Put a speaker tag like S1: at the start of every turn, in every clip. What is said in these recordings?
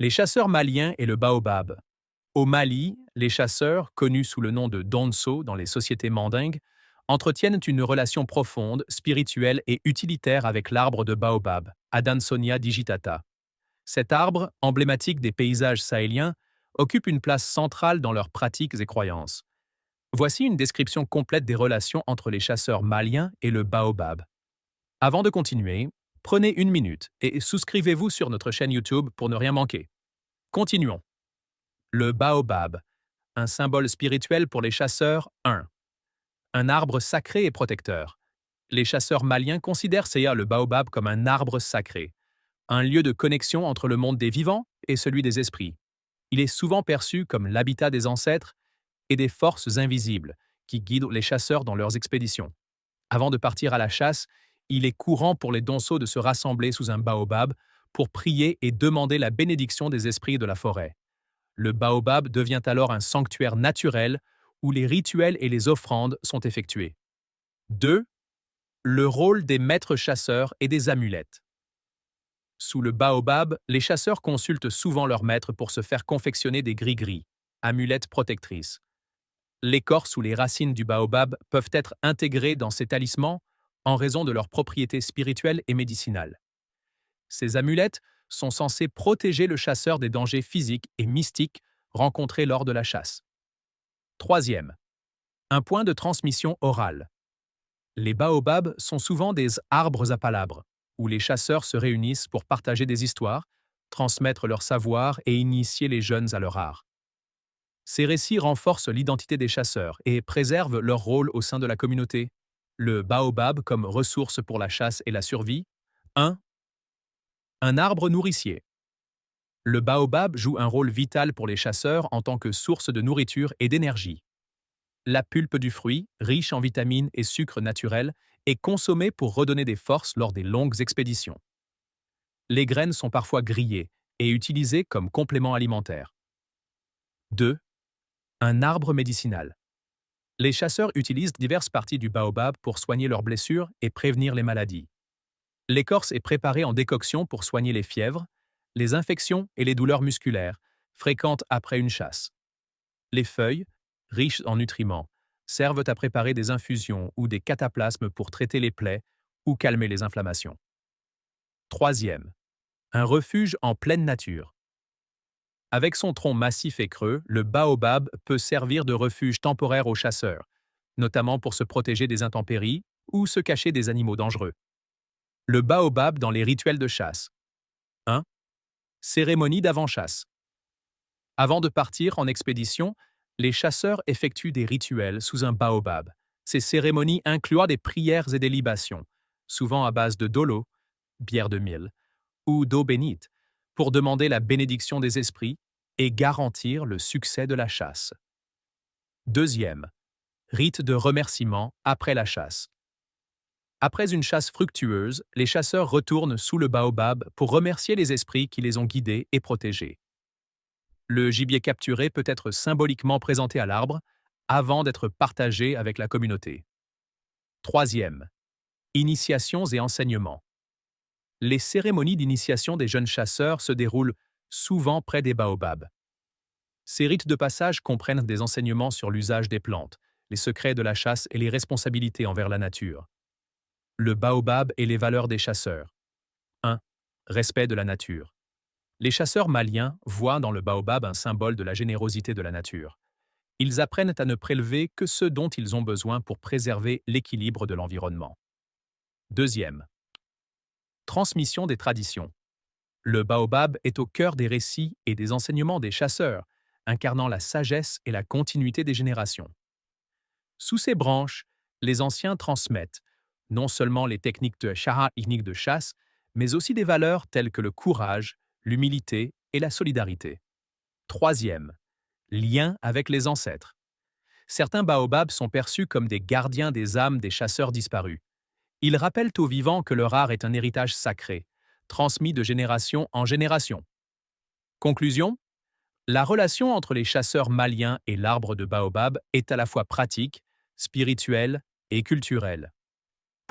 S1: Les chasseurs maliens et le baobab. Au Mali, les chasseurs, connus sous le nom de Donso dans les sociétés mandingues, entretiennent une relation profonde, spirituelle et utilitaire avec l'arbre de baobab, Adansonia digitata. Cet arbre, emblématique des paysages sahéliens, occupe une place centrale dans leurs pratiques et croyances. Voici une description complète des relations entre les chasseurs maliens et le baobab. Avant de continuer, prenez une minute et souscrivez-vous sur notre chaîne YouTube pour ne rien manquer. Continuons. Le baobab, un symbole spirituel pour les chasseurs 1. Un arbre sacré et protecteur. Les chasseurs maliens considèrent le baobab comme un arbre sacré, un lieu de connexion entre le monde des vivants et celui des esprits. Il est souvent perçu comme l'habitat des ancêtres et des forces invisibles qui guident les chasseurs dans leurs expéditions. Avant de partir à la chasse, il est courant pour les donceaux de se rassembler sous un baobab pour prier et demander la bénédiction des esprits de la forêt. Le baobab devient alors un sanctuaire naturel où les rituels et les offrandes sont effectués. 2. Le rôle des maîtres chasseurs et des amulettes. Sous le baobab, les chasseurs consultent souvent leur maître pour se faire confectionner des gris-gris, amulettes protectrices. L'écorce ou les racines du baobab peuvent être intégrées dans ces talismans en raison de leurs propriétés spirituelles et médicinales. Ces amulettes sont censées protéger le chasseur des dangers physiques et mystiques rencontrés lors de la chasse. 3. Un point de transmission orale. Les baobabs sont souvent des arbres à palabres, où les chasseurs se réunissent pour partager des histoires, transmettre leur savoir et initier les jeunes à leur art. Ces récits renforcent l'identité des chasseurs et préservent leur rôle au sein de la communauté. Le baobab comme ressource pour la chasse et la survie. 1. Un arbre nourricier. Le baobab joue un rôle vital pour les chasseurs en tant que source de nourriture et d'énergie. La pulpe du fruit, riche en vitamines et sucres naturels, est consommée pour redonner des forces lors des longues expéditions. Les graines sont parfois grillées et utilisées comme complément alimentaire. 2. Un arbre médicinal. Les chasseurs utilisent diverses parties du baobab pour soigner leurs blessures et prévenir les maladies. L'écorce est préparée en décoction pour soigner les fièvres, les infections et les douleurs musculaires, fréquentes après une chasse. Les feuilles, riches en nutriments, servent à préparer des infusions ou des cataplasmes pour traiter les plaies ou calmer les inflammations. 3. Un refuge en pleine nature. Avec son tronc massif et creux, le baobab peut servir de refuge temporaire aux chasseurs, notamment pour se protéger des intempéries ou se cacher des animaux dangereux. Le baobab dans les rituels de chasse. 1. Cérémonie d'avant-chasse. Avant de partir en expédition, les chasseurs effectuent des rituels sous un baobab. Ces cérémonies incluent des prières et des libations, souvent à base de dolo, bière de mil, ou d'eau bénite, pour demander la bénédiction des esprits et garantir le succès de la chasse. 2. Rite de remerciement après la chasse. Après une chasse fructueuse, les chasseurs retournent sous le baobab pour remercier les esprits qui les ont guidés et protégés. Le gibier capturé peut être symboliquement présenté à l'arbre avant d'être partagé avec la communauté. 3. Initiations et enseignements. Les cérémonies d'initiation des jeunes chasseurs se déroulent souvent près des baobabs. Ces rites de passage comprennent des enseignements sur l'usage des plantes, les secrets de la chasse et les responsabilités envers la nature. Le baobab et les valeurs des chasseurs. 1. Respect de la nature. Les chasseurs maliens voient dans le baobab un symbole de la générosité de la nature. Ils apprennent à ne prélever que ce dont ils ont besoin pour préserver l'équilibre de l'environnement. 2. Transmission des traditions. Le baobab est au cœur des récits et des enseignements des chasseurs, incarnant la sagesse et la continuité des générations. Sous ses branches, les anciens transmettent non seulement les techniques de chasse, mais aussi des valeurs telles que le courage, l'humilité et la solidarité. 3. Lien avec les ancêtres. Certains baobabs sont perçus comme des gardiens des âmes des chasseurs disparus. Ils rappellent aux vivants que leur art est un héritage sacré, transmis de génération en génération. Conclusion: la relation entre les chasseurs maliens et l'arbre de baobab est à la fois pratique, spirituelle et culturelle.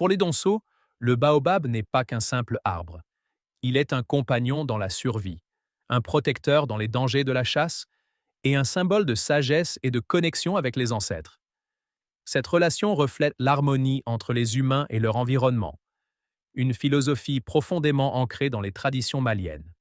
S1: Pour les donceaux, le baobab n'est pas qu'un simple arbre. Il est un compagnon dans la survie, un protecteur dans les dangers de la chasse et un symbole de sagesse et de connexion avec les ancêtres. Cette relation reflète l'harmonie entre les humains et leur environnement, une philosophie profondément ancrée dans les traditions maliennes.